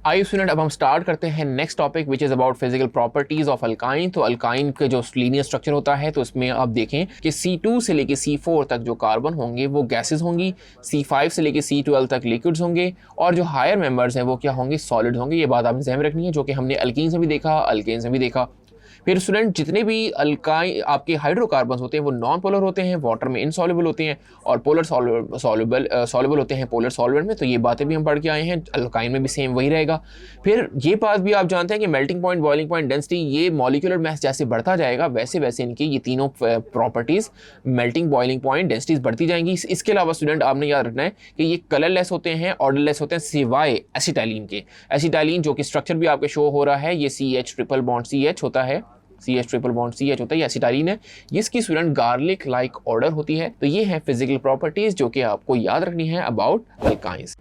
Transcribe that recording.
आइए स्टूडेंट, अब हम स्टार्ट करते हैं next topic which is about physical properties of alkyne. तो अल्काइन के जो लीनियर स्ट्रक्चर होता है तो इसमें आप देखें कि C2 से लेके C4 तक जो कार्बन होंगे वो गैसेस होंगी, C5 से लेके C12 तक लिक्विड्स होंगे, और जो हायर मेंबर्स हैं वो क्या होंगे, सॉलिड्स होंगे। ये बात आपने ध्यान में रखनी है, जो कि हमने अल्कीन से भी देखा, अल्केन से भी देखा। फिर स्टूडेंट, जितने भी अल्काइन आपके हाइड्रोकार्बन्स होते हैं वो नॉन पोलर होते हैं, वाटर में इनसॉल्युबल होते हैं, और पोलर सॉल्युबल होते हैं पोलर सॉल्वेंट में। तो ये बातें भी हम पढ़ के आए हैं, अल्काइन में भी सेम वही रहेगा। फिर ये बात भी आप जानते हैं कि melting point, boiling point, density, ये मॉलिक्यूलर मास जैसे बढ़ता जाएगा वैसे वैसे इनकी ये तीनों properties, melting, boiling point, densities बढ़ती जाएंगी। इसके अलावा स्टूडेंट आपने याद रखना है कि ये कलरलेस होते हैं, ऑर्डरलेस होते हैं, सिवाय एसिटाइलिन के। एसिटाइलिन जो कि स्ट्रक्चर भी आपके शो हो रहा है, ये CH ट्रिपल बॉन्ड CH होता है, CH ट्रिपल बॉन्ड CH होता है, ये एसिटाइलिन है। इसकी स्टूडेंट गार्लिक लाइक ऑर्डर होती है। तो ये है फिजिकल प्रॉपर्टीज जो कि आपको याद रखनी है अबाउट अल्काइंस।